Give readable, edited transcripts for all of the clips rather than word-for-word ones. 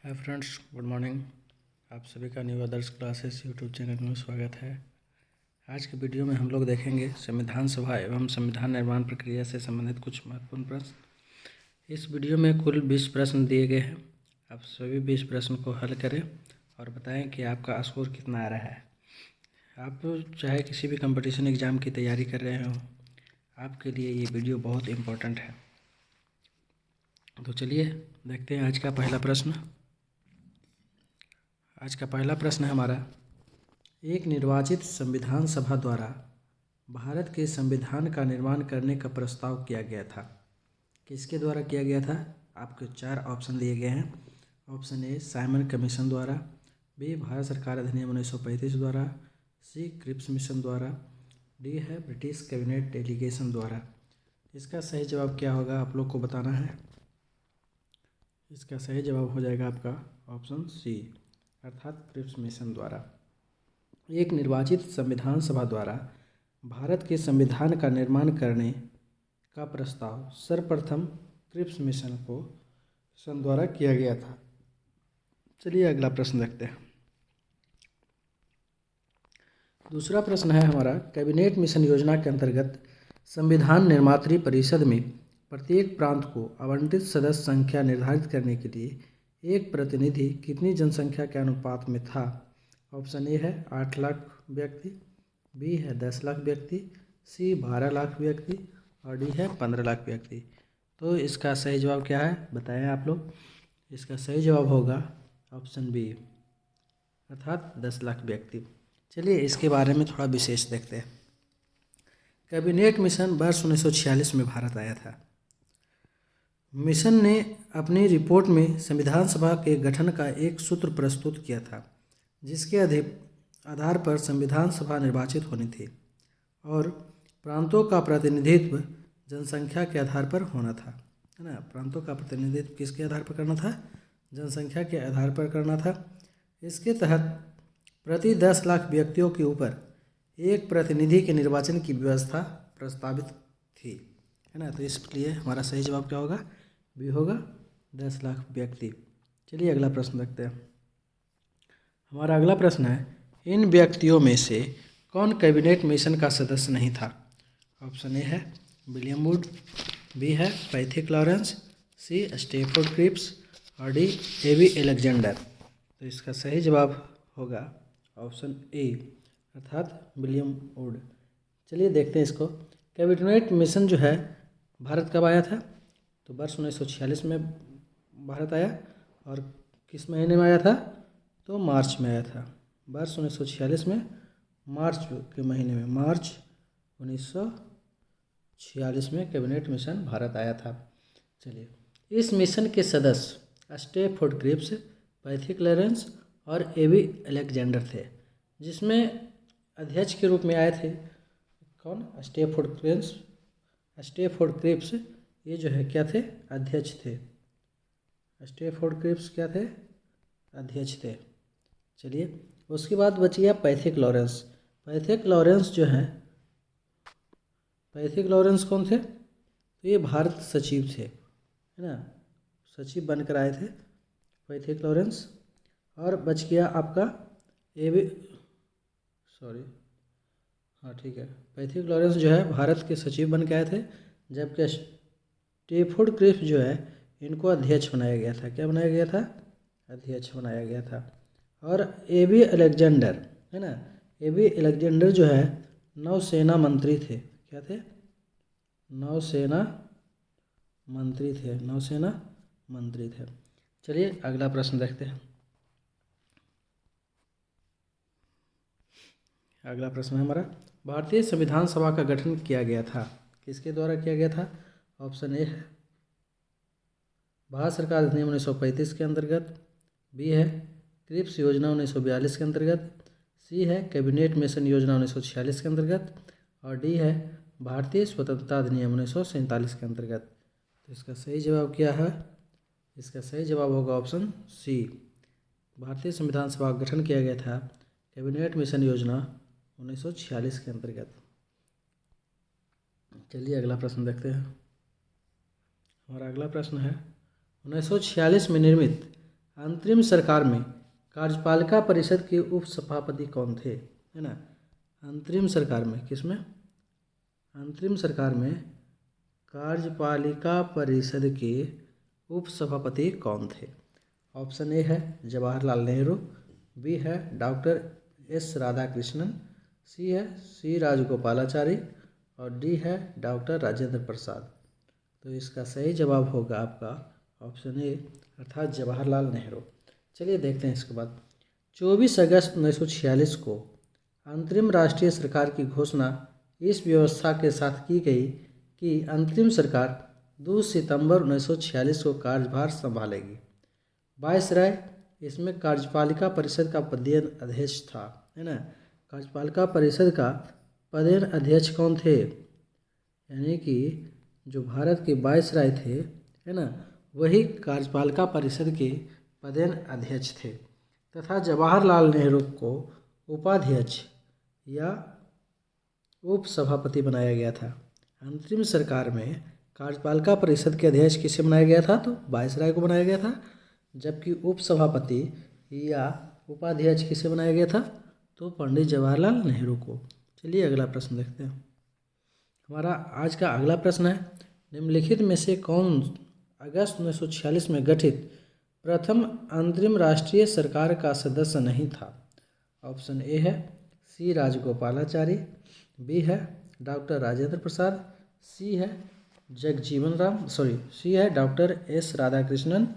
Hi friends, good morning. आप सभी का न्यू आदर्श क्लासेस यूट्यूब चैनल में स्वागत है। आज के वीडियो में हम लोग देखेंगे संविधान सभा एवं संविधान निर्माण प्रक्रिया से संबंधित कुछ महत्वपूर्ण प्रश्न। इस वीडियो में कुल 20 प्रश्न दिए गए हैं। आप सभी 20 प्रश्न को हल करें और बताएं कि आपका स्कोर कितना आ रहा है। आप चाहे किसी भी कंपटीशन एग्ज़ाम की तैयारी कर रहे हो, आपके लिए ये वीडियो बहुत इम्पोर्टेंट है। तो चलिए देखते हैं आज का पहला प्रश्न। आज का पहला प्रश्न है हमारा, एक निर्वाचित संविधान सभा द्वारा भारत के संविधान का निर्माण करने का प्रस्ताव किया गया था। किसके द्वारा किया गया था? आपके 4 ऑप्शन दिए गए हैं। ऑप्शन ए साइमन कमीशन द्वारा, बी भारत सरकार अधिनियम 1935 द्वारा, सी क्रिप्स मिशन द्वारा, डी है ब्रिटिश कैबिनेट डेलीगेशन द्वारा। इसका सही जवाब क्या होगा आप लोग को बताना है। इसका सही जवाब हो जाएगा आपका ऑप्शन सी, अर्थात क्रिप्स मिशन द्वारा। एक निर्वाचित संविधान सभा द्वारा भारत के संविधान का निर्माण करने का प्रस्ताव सर्वप्रथम क्रिप्स मिशन को सन द्वारा किया गया था। चलिए अगला प्रश्न देखते हैं। दूसरा प्रश्न है हमारा, कैबिनेट मिशन योजना के अंतर्गत संविधान निर्मात्री परिषद में प्रत्येक प्रांत को आवंटित सदस्य संख्या निर्धारित करने के लिए एक प्रतिनिधि कितनी जनसंख्या के अनुपात में था? ऑप्शन ए है 8 लाख व्यक्ति, बी है 10 लाख व्यक्ति, सी 12 लाख व्यक्ति और डी है 15 लाख व्यक्ति। तो इसका सही जवाब क्या है बताएं आप लोग। इसका सही जवाब होगा ऑप्शन बी, अर्थात 10 लाख व्यक्ति। चलिए इसके बारे में थोड़ा विशेष देखते हैं। कैबिनेट मिशन वर्ष 1946 में भारत आया था। मिशन ने अपनी रिपोर्ट में संविधान सभा के गठन का एक सूत्र प्रस्तुत किया था, जिसके आधार पर संविधान सभा निर्वाचित होनी थी और प्रांतों का प्रतिनिधित्व जनसंख्या के आधार पर होना था, है ना। प्रांतों का प्रतिनिधित्व किसके आधार पर करना था? जनसंख्या के आधार पर करना था। इसके तहत प्रति 10 लाख व्यक्तियों के ऊपर एक प्रतिनिधि के निर्वाचन की व्यवस्था प्रस्तावित थी, है ना। तो इसलिए हमारा सही जवाब क्या होगा? बी होगा, 10 लाख व्यक्ति। चलिए अगला प्रश्न देखते हैं। हमारा अगला प्रश्न है, इन व्यक्तियों में से कौन कैबिनेट मिशन का सदस्य नहीं था? ऑप्शन ए है विलियम वुड, बी है पैथिक लॉरेंस, सी स्टैफोर्ड क्रिप्स और डी एबी अलेक्जेंडर। तो इसका सही जवाब होगा ऑप्शन ए, अर्थात विलियम वुड। चलिए देखते हैं इसको। कैबिनेट मिशन जो है भारत कब आया था? तो वर्ष 1946 में भारत आया। और किस महीने में आया था? तो मार्च में आया था। वर्ष 1946 में मार्च के महीने में, मार्च 1946 में कैबिनेट मिशन भारत आया था। चलिए, इस मिशन के सदस्य स्टैफोर्ड क्रिप्स, पैथिक लॉरेंस और एबी अलेक्जेंडर थे, जिसमें अध्यक्ष के रूप में आए थे कौन? Stafford Cripps. ये जो है क्या थे? अध्यक्ष थे। स्टैफोर्ड क्रिप्स क्या थे? अध्यक्ष थे। चलिए उसके बाद बच गया पैथिक लॉरेंस। पैथिक लॉरेंस जो हैं, पैथिक लॉरेंस कौन थे? तो ये भारत सचिव थे, है ना। सचिव बनकर आए थे पैथिक लॉरेंस। और बच गया आपका पैथिक लॉरेंस जो है भारत के सचिव बन के आए थे, जबकि स्टैफोर्ड क्रिप्स जो है इनको अध्यक्ष बनाया गया था। क्या बनाया गया था? अध्यक्ष बनाया गया था। और एबी अलेक्जेंडर, है ना, एबी अलेक्जेंडर जो है नौसेना मंत्री थे। क्या थे? नौसेना मंत्री थे, नौसेना मंत्री थे। चलिए अगला प्रश्न देखते हैं। अगला प्रश्न है हमारा, भारतीय संविधान सभा का गठन किया गया था, किसके द्वारा किया गया था? ऑप्शन ए है भारत सरकार अधिनियम 1935 के अंतर्गत, बी है क्रिप्स योजना 1942 के अंतर्गत, सी है कैबिनेट मिशन योजना 1946 के अंतर्गत और डी है भारतीय स्वतंत्रता अधिनियम 1947 के अंतर्गत। तो इसका सही जवाब क्या है? इसका सही जवाब होगा ऑप्शन सी, भारतीय संविधान सभा का गठन किया गया था कैबिनेट मिशन योजना 1946 के अंतर्गत। चलिए अगला प्रश्न देखते हैं। हमारा अगला प्रश्न है, 1946 में निर्मित अंतरिम सरकार में कार्यपालिका परिषद के उप सभापति कौन थे, है ना। अंतरिम सरकार में, किसमें, अंतरिम सरकार में कार्यपालिका परिषद के उप सभापति कौन थे। ऑप्शन ए है जवाहरलाल नेहरू, बी है डॉक्टर एस राधाकृष्णन, सी है सी राजगोपालाचारी और डी है डॉक्टर राजेंद्र प्रसाद। तो इसका सही जवाब होगा आपका ऑप्शन ए अर्थात जवाहरलाल नेहरू। चलिए देखते हैं इसके बाद। 24 अगस्त 1946 को अंतरिम राष्ट्रीय सरकार की घोषणा इस व्यवस्था के साथ की गई कि अंतरिम सरकार 2 सितंबर 1946 को कार्यभार संभालेगी। वायसराय इसमें कार्यपालिका परिषद का पदेन अध्यक्ष था, है ना। कार्यपालिका परिषद का पदेन अध्यक्ष कौन थे, यानी कि जो भारत के वायसराय थे, है ना, वही कार्यपालिका परिषद के पदेन अध्यक्ष थे तथा जवाहरलाल नेहरू को उपाध्यक्ष या उप सभापति बनाया गया था। अंतरिम सरकार में कार्यपालिका परिषद के अध्यक्ष किसे बनाया गया था, तो वायसराय को बनाया गया था, जबकि उप सभापति या उपाध्यक्ष किसे बनाया गया था, तो पंडित जवाहरलाल नेहरू को। चलिए अगला प्रश्न देखते हैं। हमारा आज का अगला प्रश्न है, निम्नलिखित में से कौन अगस्त 1946 में गठित प्रथम अंतरिम राष्ट्रीय सरकार का सदस्य नहीं था। ऑप्शन ए है सी राजगोपालाचारी, बी है डॉक्टर राजेंद्र प्रसाद, सी है डॉक्टर एस राधाकृष्णन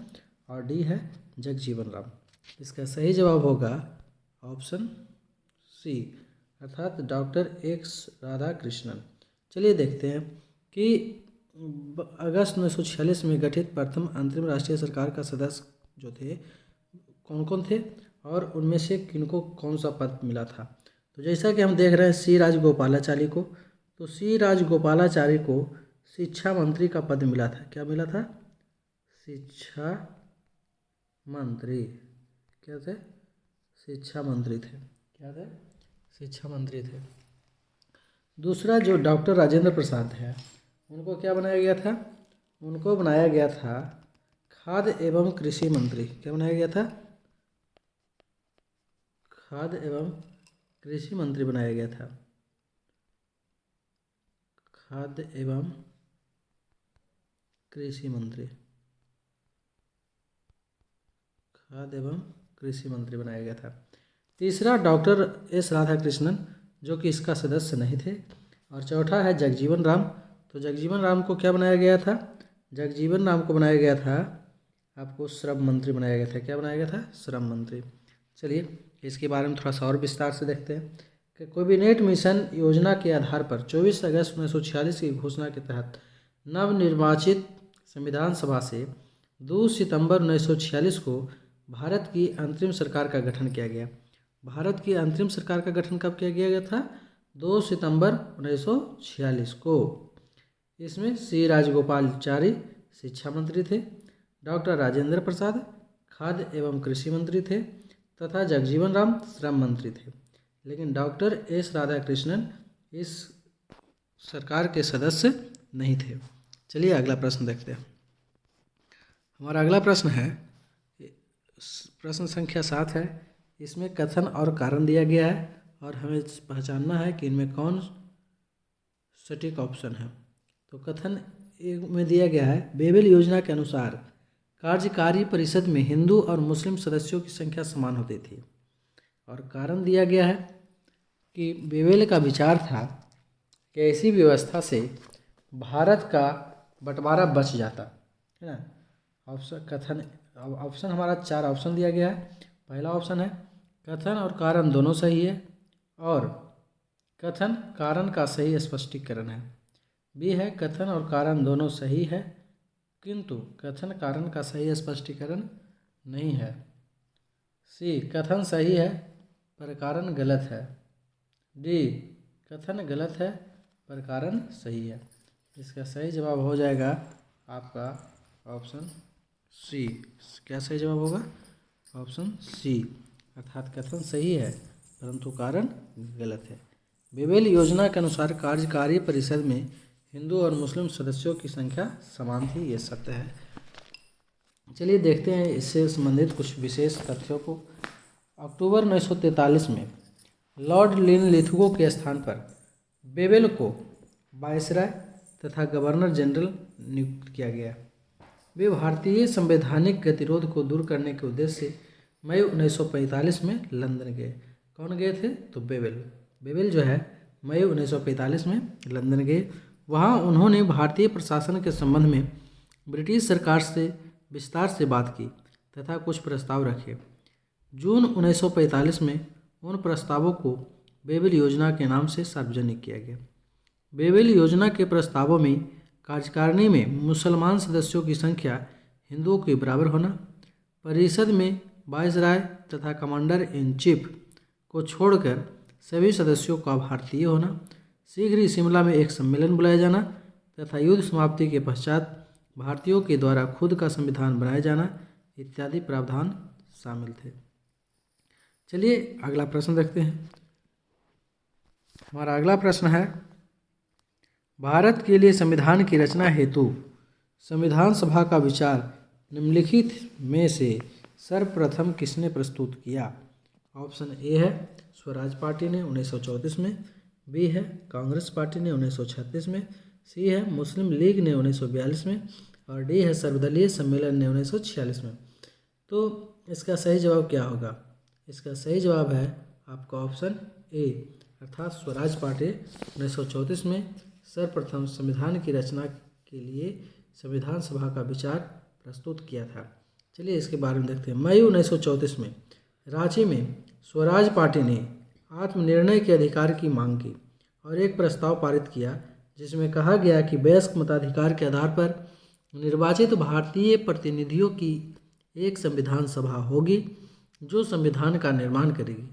और डी है जगजीवन राम। इसका सही जवाब होगा ऑप्शन सी अर्थात डॉक्टर एक्स राधाकृष्णन। चलिए देखते हैं कि अगस्त 1946 में गठित प्रथम अंतरिम राष्ट्रीय सरकार का सदस्य जो थे कौन कौन थे और उनमें से किनको कौन सा पद मिला था। तो जैसा कि हम देख रहे हैं सी राजगोपालाचारी को, तो सी राजगोपालाचारी को शिक्षा मंत्री का पद मिला था। क्या मिला था, शिक्षा मंत्री। क्या थे, शिक्षा मंत्री थे। क्या थे, शिक्षा मंत्री थे। दूसरा जो डॉक्टर राजेंद्र प्रसाद है उनको क्या बनाया गया था, उनको बनाया गया था खाद्य एवं कृषि मंत्री। क्या बनाया गया था, खाद्य एवं कृषि मंत्री बनाया गया था। खाद्य एवं कृषि मंत्री, खाद्य एवं कृषि मंत्री बनाया गया था। तीसरा डॉक्टर एस राधाकृष्णन जो कि इसका सदस्य नहीं थे। और चौथा है जगजीवन राम। तो जगजीवन राम को क्या बनाया गया था, जगजीवन राम को बनाया गया था आपको श्रम मंत्री बनाया गया था। क्या बनाया गया था, श्रम मंत्री। चलिए इसके बारे में थोड़ा सा और विस्तार से देखते हैं कि कैबिनेट मिशन योजना के आधार पर 24 अगस्त 1946 की घोषणा के तहत नवनिर्वाचित संविधान सभा से 2 सितंबर 1946 को भारत की अंतरिम सरकार का गठन किया गया। भारत की अंतरिम सरकार का गठन कब किया गया था, 2 सितंबर 1946 को। इसमें सी राजगोपालाचारी शिक्षा मंत्री थे, डॉक्टर राजेंद्र प्रसाद खाद्य एवं कृषि मंत्री थे तथा जगजीवन राम श्रम मंत्री थे। लेकिन डॉक्टर एस राधाकृष्णन इस सरकार के सदस्य नहीं थे। चलिए अगला प्रश्न देखते हैं। हमारा अगला प्रश्न है प्रश्न संख्या 7 है। इसमें कथन और कारण दिया गया है और हमें पहचानना है कि इनमें कौन सटीक ऑप्शन है। तो कथन में दिया गया है, बेबेल योजना के अनुसार कार्यकारी परिषद में हिंदू और मुस्लिम सदस्यों की संख्या समान होती थी। और कारण दिया गया है कि बेबेल का विचार था कि ऐसी व्यवस्था से भारत का बंटवारा बच जाता है ना। ऑप्शन हमारा 4 ऑप्शन दिया गया है। पहला ऑप्शन है कथन और कारण दोनों सही है और कथन कारण का सही स्पष्टीकरण है। बी है कथन और कारण दोनों सही है किंतु कथन कारण का सही स्पष्टीकरण नहीं है। सी कथन सही है पर कारण गलत है। डी कथन गलत है पर कारण सही है। इसका सही जवाब हो जाएगा आपका ऑप्शन सी। क्या सही जवाब होगा, ऑप्शन सी अर्थात कथन सही है परंतु कारण गलत है। बेबेल योजना के अनुसार कार्यकारी परिषद में हिंदू और मुस्लिम सदस्यों की संख्या समान थी, ये सत्य है। चलिए देखते हैं इससे संबंधित कुछ विशेष तथ्यों को। अक्टूबर 1943 में लॉर्ड लिनलिथगो के स्थान पर बेवेल को वायसराय तथा गवर्नर जनरल नियुक्त किया गया। वे भारतीय संवैधानिक गतिरोध को दूर करने के उद्देश्य से मई 1945 में लंदन गए। कौन गए थे? तो बेवेल जो है मई 1945 में लंदन गए। वहाँ उन्होंने भारतीय प्रशासन के संबंध में ब्रिटिश सरकार से विस्तार से बात की तथा कुछ प्रस्ताव रखे। जून 1945 में उन प्रस्तावों को बेवेल योजना के नाम से सार्वजनिक किया गया। बेवेल योजना के प्रस्तावों में कार्यकारिणी में मुसलमान सदस्यों की संख्या हिंदुओं के बराबर होना, परिषद में वायसराय तथा कमांडर इन चीफ को छोड़कर सभी सदस्यों का भारतीय होना, शीघ्र ही शिमला में एक सम्मेलन बुलाया जाना तथा युद्ध समाप्ति के पश्चात भारतीयों के द्वारा खुद का संविधान बनाया जाना इत्यादि प्रावधान शामिल थे। चलिए अगला प्रश्न देखते हैं। हमारा अगला प्रश्न है, भारत के लिए संविधान की रचना हेतु संविधान सभा का विचार निम्नलिखित में से सर्वप्रथम किसने प्रस्तुत किया? ऑप्शन ए है स्वराज पार्टी ने 1934 में, बी है कांग्रेस पार्टी ने 1936 में, सी है मुस्लिम लीग ने 1942 में और डी है सर्वदलीय सम्मेलन ने 1946 में। तो इसका सही जवाब क्या होगा? इसका सही जवाब है आपका ऑप्शन ए, अर्थात स्वराज पार्टी 1934 में सर्वप्रथम संविधान की रचना के लिए संविधान सभा का विचार प्रस्तुत किया था। चलिए इसके बारे में देखते हैं। मई 1934 में रांची में स्वराज पार्टी ने आत्मनिर्णय के अधिकार की मांग की और एक प्रस्ताव पारित किया जिसमें कहा गया कि वयस्क मताधिकार के आधार पर निर्वाचित भारतीय प्रतिनिधियों की एक संविधान सभा होगी जो संविधान का निर्माण करेगी।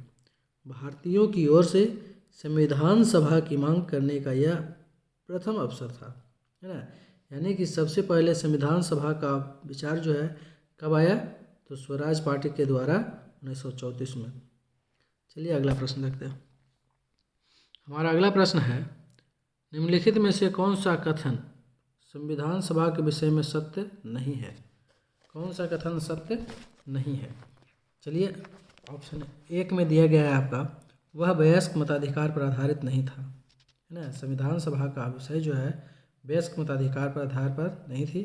भारतीयों की ओर से संविधान सभा की मांग करने का यह प्रथम अवसर था, है ना। यानी कि सबसे पहले संविधान सभा का विचार जो है कब आया? तो स्वराज पार्टी के द्वारा 1934 में। चलिए अगला प्रश्न देखते हैं। हमारा अगला प्रश्न है, निम्नलिखित में से कौन सा कथन संविधान सभा के विषय में सत्य नहीं है? कौन सा कथन सत्य नहीं है? चलिए ऑप्शन एक में दिया गया है आपका, वह वयस्क मताधिकार पर आधारित नहीं था, है ना। संविधान सभा का विषय जो है वयस्क मताधिकार पर आधार पर नहीं थी।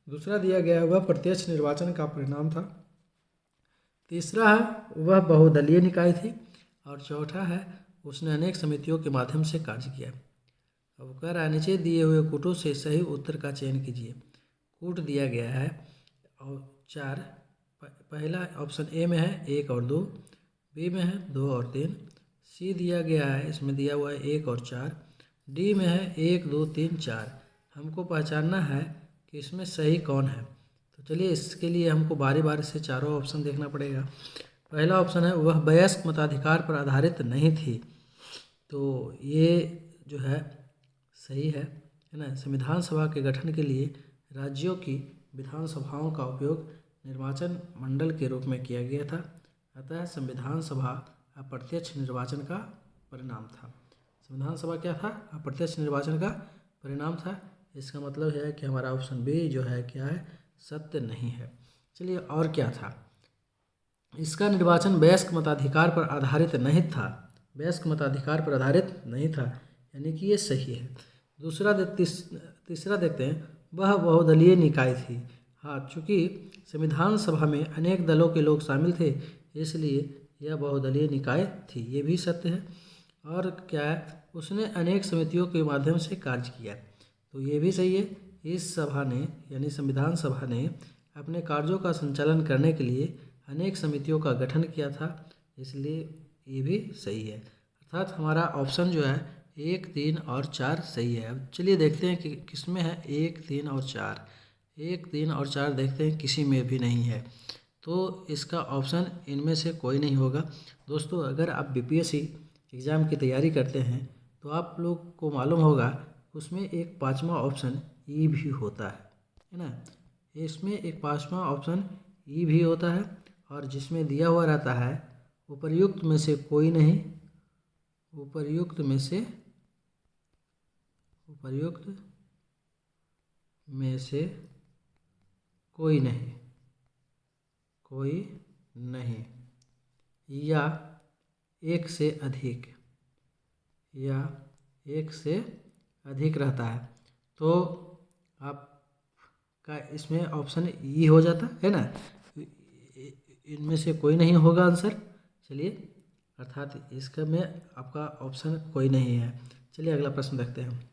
दूसरा दिया गया है वह प्रत्यक्ष निर्वाचन का परिणाम था। तीसरा है वह बहुदलीय निकाय थी और चौथा है उसने अनेक समितियों के माध्यम से कार्य किया। अब कह रहा है नीचे दिए हुए कूटों से सही उत्तर का चयन कीजिए। कूट दिया गया है और 4, पहला ऑप्शन ए में है 1 और 2, बी में है 2 और 3, सी दिया गया है इसमें दिया हुआ है 1 और 4, डी में है 1 2 3 4। हमको पहचानना है कि इसमें सही कौन है। तो चलिए इसके लिए हमको बारी बारी से चारों ऑप्शन देखना पड़ेगा। पहला ऑप्शन है वह वयस्क मताधिकार पर आधारित नहीं थी, तो ये जो है सही है ना। संविधान सभा के गठन के लिए राज्यों की विधानसभाओं का उपयोग निर्वाचन मंडल के रूप में किया गया था, अतः संविधान सभा अप्रत्यक्ष निर्वाचन का परिणाम था। संविधान सभा क्या था? अप्रत्यक्ष निर्वाचन का परिणाम था। इसका मतलब है कि हमारा ऑप्शन बी जो है क्या है? सत्य नहीं है। चलिए और क्या था? इसका निर्वाचन वयस्क मताधिकार पर आधारित नहीं था। वयस्क मताधिकार पर आधारित नहीं था, यानी कि ये सही है। तीसरा देखते हैं, वह बहुदलीय निकाय थी। हाँ, चूँकि संविधान सभा में अनेक दलों के लोग शामिल थे इसलिए यह बहुदलीय निकाय थी, ये भी सत्य है। और क्या है? उसने अनेक समितियों के माध्यम से कार्य किया, तो ये भी सही है। इस सभा ने यानी संविधान सभा ने अपने कार्यों का संचालन करने के लिए अनेक समितियों का गठन किया था, इसलिए ये भी सही है। अर्थात हमारा ऑप्शन जो है 1 3 और 4 सही है। अब चलिए देखते हैं कि किसमें है 1 3 और 4। 1 3 और 4 देखते हैं किसी में भी नहीं है, तो इसका ऑप्शन इनमें से कोई नहीं होगा। दोस्तों अगर आप बीपीएससी एग्ज़ाम की तैयारी करते हैं तो आप लोग को मालूम होगा उसमें एक 5वां ऑप्शन ई भी होता है ना। इसमें एक 5वां ऑप्शन ई भी होता है और जिसमें दिया हुआ रहता है उपर्युक्त में से कोई नहीं, उपर्युक्त में से कोई नहीं, कोई नहीं, या एक से अधिक, या एक से अधिक रहता है। तो आपका इसमें ऑप्शन ई हो जाता है ना, इनमें से कोई नहीं होगा आंसर। चलिए, अर्थात इसका में आपका ऑप्शन कोई नहीं है। चलिए अगला प्रश्न देखते हैं।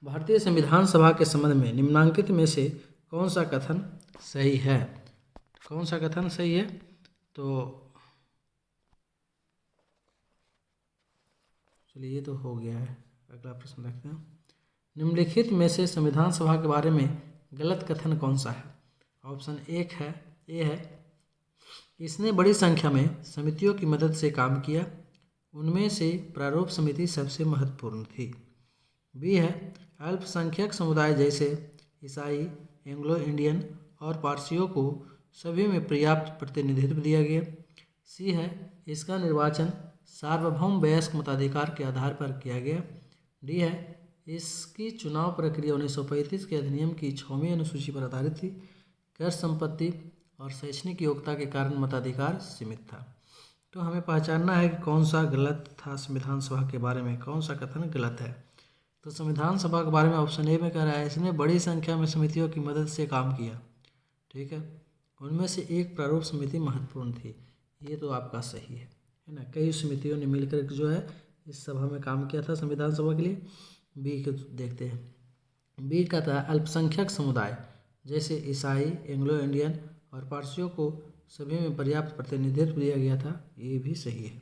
भारतीय संविधान सभा के संबंध में निम्नांकित में से कौन सा कथन सही है? कौन सा कथन सही है? तो चलिए, ये तो हो गया है। अगला प्रश्न देखते हैं। निम्नलिखित में से संविधान सभा के बारे में गलत कथन कौन सा है? ऑप्शन एक है, ए है, इसने बड़ी संख्या में समितियों की मदद से काम किया, उनमें से प्रारूप समिति सबसे महत्वपूर्ण थी। बी है, अल्पसंख्यक समुदाय जैसे ईसाई, एंग्लो इंडियन और पारसियों को सभी में पर्याप्त प्रतिनिधित्व दिया गया। सी है, इसका निर्वाचन सार्वभौम वयस्क मताधिकार के आधार पर किया गया। डी है, इसकी चुनाव प्रक्रिया 1935 के अधिनियम की 6वीं अनुसूची पर आधारित थी। कर संपत्ति और शैक्षणिक योग्यता के कारण मताधिकार सीमित था। तो हमें पहचानना है कि कौन सा गलत था संविधान सभा के बारे में, कौन सा कथन गलत है। तो संविधान सभा के बारे में ऑप्शन ए में कह रहा है इसने बड़ी संख्या में समितियों की मदद से काम किया, ठीक है, उनमें से एक प्रारूप समिति महत्वपूर्ण थी। ये तो आपका सही है ना, कई समितियों ने मिलकर जो है इस सभा में काम किया था संविधान सभा के लिए। बी को देखते हैं। बी का था अल्पसंख्यक समुदाय जैसे ईसाई, एंग्लो इंडियन और पारसियों को सभी में पर्याप्त प्रतिनिधित्व दिया गया था, ये भी सही है।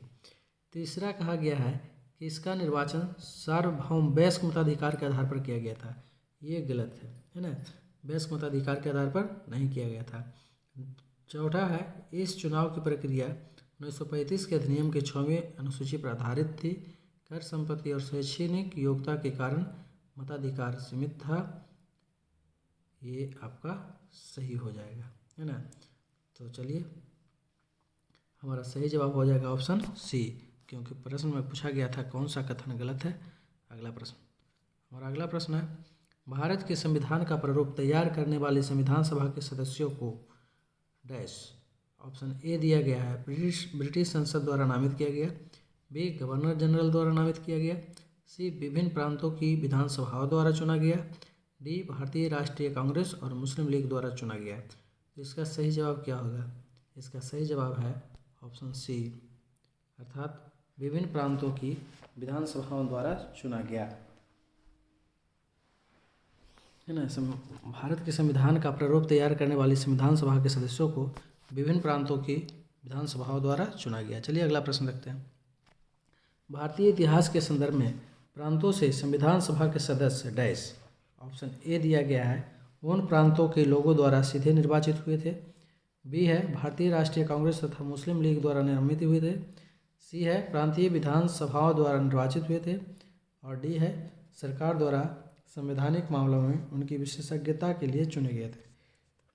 तीसरा कहा गया है कि इसका निर्वाचन सार्वभौम वयस्क मताधिकार के आधार पर किया गया था, ये गलत है ना, वयस्क मताधिकार के आधार पर नहीं किया गया था। चौथा है, इस चुनाव की प्रक्रिया 1935 के अधिनियम के 6वीं अनुसूची पर आधारित थी। कर संपत्ति और शैक्षणिक योग्यता के कारण मताधिकार सीमित था, ये आपका सही हो जाएगा, है ना। तो चलिए, हमारा सही जवाब हो जाएगा ऑप्शन सी, क्योंकि प्रश्न में पूछा गया था कौन सा कथन गलत है। अगला प्रश्न, हमारा अगला प्रश्न है, भारत के संविधान का प्रारूप तैयार करने वाली संविधान सभा के सदस्यों को डैश। ऑप्शन ए दिया गया है ब्रिटिश संसद द्वारा नामित किया गया। बी, गवर्नर जनरल द्वारा नामित किया गया। सी, विभिन्न प्रांतों की विधानसभाओं द्वारा चुना गया। डी, भारतीय राष्ट्रीय कांग्रेस और मुस्लिम लीग द्वारा चुना गया। तो इसका सही जवाब क्या होगा? इसका सही जवाब है ऑप्शन सी, अर्थात विभिन्न प्रांतों की विधानसभाओं द्वारा चुना गया, है ना। भारत के संविधान का प्रारूप तैयार करने वाली संविधान सभा के सदस्यों को विभिन्न प्रांतों की विधानसभाओं द्वारा चुना गया। चलिए अगला प्रश्न देखते हैं। भारतीय इतिहास के संदर्भ में प्रांतों से संविधान सभा के सदस्य डैश। ऑप्शन ए दिया गया है उन प्रांतों के लोगों द्वारा सीधे निर्वाचित हुए थे। बी है भारतीय राष्ट्रीय कांग्रेस तथा मुस्लिम लीग द्वारा नामित हुए थे। सी है प्रांतीय विधानसभाओं द्वारा निर्वाचित हुए थे। और डी है सरकार द्वारा संवैधानिक मामलों में उनकी विशेषज्ञता के लिए चुने गए थे।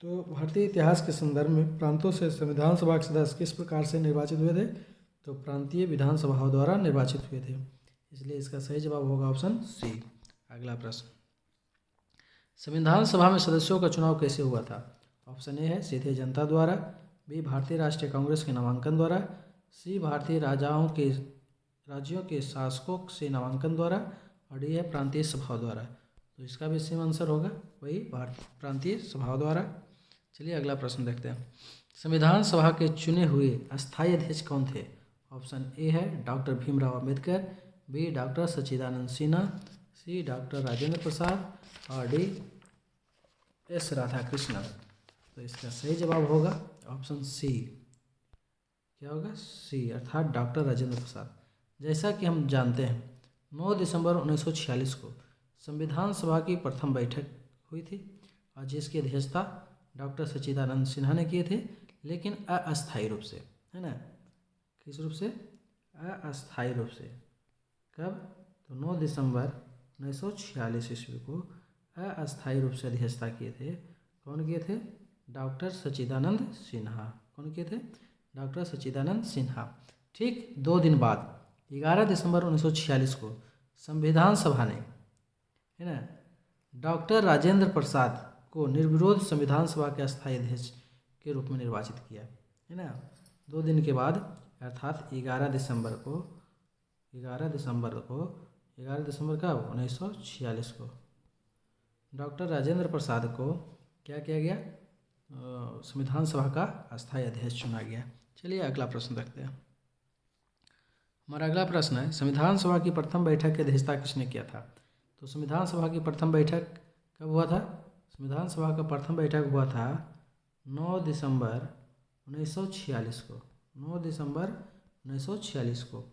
तो भारतीय इतिहास के संदर्भ में प्रांतों से संविधान सभा के सदस्य किस प्रकार से निर्वाचित हुए थे? तो प्रांतीय विधानसभाओं द्वारा निर्वाचित हुए थे, इसलिए इसका सही जवाब होगा ऑप्शन सी। अगला प्रश्न, संविधान सभा में सदस्यों का चुनाव कैसे हुआ था? ऑप्शन ए है सीधे जनता द्वारा। बी, भारतीय राष्ट्रीय कांग्रेस के नामांकन द्वारा। सी, भारतीय राज्यों के शासकों से नामांकन द्वारा। और डी है प्रांतीय सभाओं द्वारा। तो इसका भी सेम आंसर होगा वही प्रांतीय सभाओं द्वारा। चलिए अगला प्रश्न देखते हैं। संविधान सभा के चुने हुए अस्थायी अध्यक्ष कौन थे? ऑप्शन ए है doctor Bhimrao Ambedkar. B, doctor Sachchidanand Sinha. C, doctor Rajendra Prasad. और डी, एस राधाकृष्णन। तो इसका सही जवाब होगा ऑप्शन सी। क्या होगा? सी, अर्थात डॉक्टर राजेंद्र प्रसाद। जैसा कि हम जानते हैं 9 दिसंबर 1946 को संविधान सभा की प्रथम बैठक हुई थी और जिसकी अध्यक्षता डॉक्टर सच्चिदानंद सिन्हा ने किए थे, लेकिन अस्थायी रूप से, है ना। किस रूप से? अस्थायी रूप से। कब? तो 9 दिसंबर 1946 ईस्वी को अस्थायी रूप से अध्यक्षता किए थे। कौन किए थे? डॉक्टर सच्चिदानंद सिन्हा। कौन किए थे? डॉक्टर सच्चिदानंद सिन्हा। ठीक 2 दिन बाद 11 दिसंबर 1946 को संविधान सभा ने, है ना, डॉक्टर राजेंद्र प्रसाद को निर्विरोध संविधान सभा के अस्थायी अध्यक्ष के रूप में निर्वाचित किया, है ना। 2 दिन के बाद अर्थात 11 दिसंबर कब 1946 को डॉक्टर राजेंद्र प्रसाद को क्या किया गया, संविधान सभा का अस्थायी अध्यक्ष चुना गया। चलिए अगला प्रश्न देखते हैं। हमारा अगला प्रश्न है, संविधान सभा की प्रथम बैठक की अध्यक्षता किसने किया था। तो संविधान सभा की प्रथम बैठक कब हुआ था। संविधान सभा का प्रथम बैठक हुआ था 9 दिसंबर 1946 को, 9 दिसंबर 1946 को।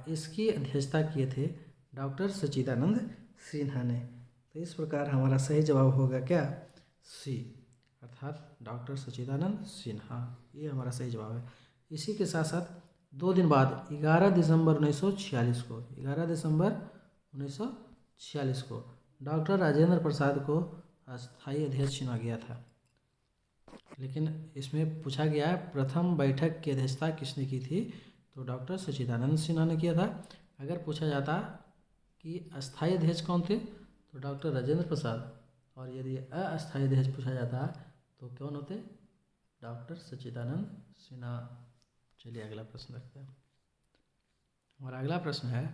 इसकी अध्यक्षता किए थे डॉक्टर सच्चिदानंद सिन्हा ने। तो इस प्रकार हमारा सही जवाब होगा क्या, सी, अर्थात डॉक्टर सच्चिदानंद सिन्हा, ये हमारा सही जवाब है। इसी के साथ साथ 2 दिन बाद 11 दिसंबर 1946 को, 11 दिसंबर 1946 को डॉक्टर राजेंद्र प्रसाद को अस्थायी अध्यक्ष चुना गया था। लेकिन इसमें पूछा गया है प्रथम बैठक की अध्यक्षता किसने की थी, तो डॉक्टर सच्चिदानंद सिन्हा ने किया था। अगर पूछा जाता कि अस्थायी अध्यक्ष कौन थे, तो डॉक्टर राजेंद्र प्रसाद, और यदि अस्थायी अध्यक्ष पूछा जाता तो कौन होते, डॉक्टर सच्चिदानंद सिन्हा। चलिए अगला प्रश्न देखते हैं। हमारा अगला प्रश्न है,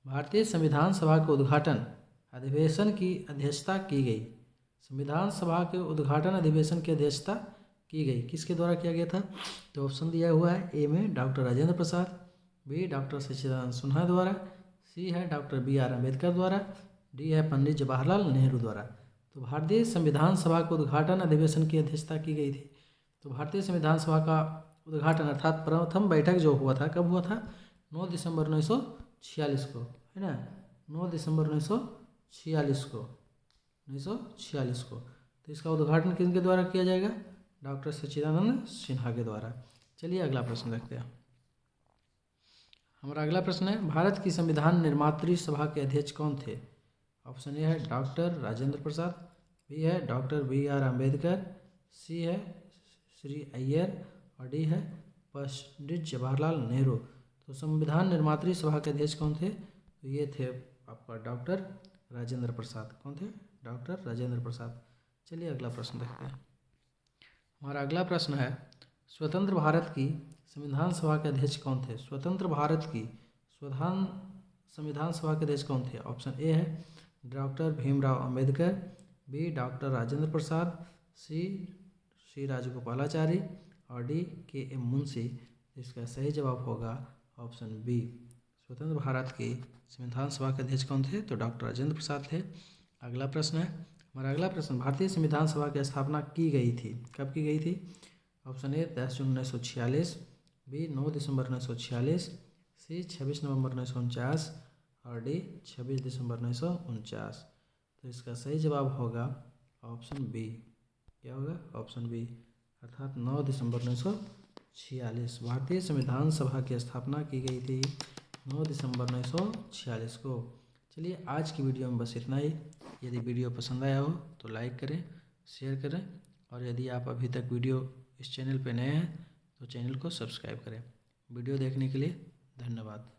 भारतीय संविधान सभा के उद्घाटन अधिवेशन की अध्यक्षता की गई। संविधान सभा के उद्घाटन अधिवेशन की अध्यक्षता की गई किसके द्वारा किया गया था, तो ऑप्शन दिया हुआ है, ए में डॉक्टर राजेंद्र प्रसाद, बी डॉक्टर सच्चिदानंद सिन्हा द्वारा, सी है डॉक्टर BR अम्बेडकर द्वारा, डी है पंडित जवाहरलाल नेहरू द्वारा। तो भारतीय संविधान सभा के उद्घाटन अधिवेशन की अध्यक्षता की गई थी। तो भारतीय संविधान सभा का उद्घाटन अर्थात प्रथम बैठक जो हुआ था कब हुआ था, 9 दिसंबर 1946 को, है ना, 9 दिसंबर 1946 को। तो इसका उद्घाटन किनके द्वारा किया जाएगा, डॉक्टर सच्चिदानंद सिन्हा के द्वारा। चलिए अगला प्रश्न देखते हैं। हमारा अगला प्रश्न है, भारत की संविधान निर्मात्री सभा के अध्यक्ष कौन थे। ऑप्शन ए है डॉक्टर राजेंद्र प्रसाद, बी है डॉक्टर BR अम्बेडकर, सी है श्री अय्यर, और डी है पंडित जवाहरलाल नेहरू। तो संविधान निर्मात्री सभा के अध्यक्ष कौन थे, तो ये थे आपका डॉक्टर राजेंद्र प्रसाद। कौन थे, डॉक्टर राजेंद्र प्रसाद। चलिए अगला प्रश्न देखते हैं। हमारा अगला प्रश्न है, स्वतंत्र भारत की संविधान सभा के अध्यक्ष कौन थे। स्वतंत्र भारत की संविधान सभा के अध्यक्ष कौन थे। ऑप्शन ए है doctor Bhimrao Ambedkar, B doctor Rajendra Prasad, C Shri Rajagopalachari, और डी KM मुंशी। इसका सही जवाब होगा ऑप्शन बी, स्वतंत्र भारत की संविधान सभा के अध्यक्ष कौन थे, तो डॉक्टर राजेंद्र प्रसाद थे। अगला प्रश्न है, हमारा अगला प्रश्न, भारतीय संविधान सभा की स्थापना की गई थी, कब की गई थी। ऑप्शन ए 10 जून 1946, बी 9 दिसंबर 1946, सी 26 नवंबर 1949, और डी 26 दिसंबर 1949। तो इसका सही जवाब होगा ऑप्शन बी। क्या होगा, ऑप्शन बी, अर्थात 9 दिसंबर 1946 भारतीय संविधान सभा की स्थापना की गई थी 9 दिसंबर 1946 को। चलिए आज की वीडियो में बस इतना ही। यदि वीडियो पसंद आया हो तो लाइक करें, शेयर करें, और यदि आप अभी तक इस चैनल पर नए हैं तो चैनल को सब्सक्राइब करें। वीडियो देखने के लिए धन्यवाद।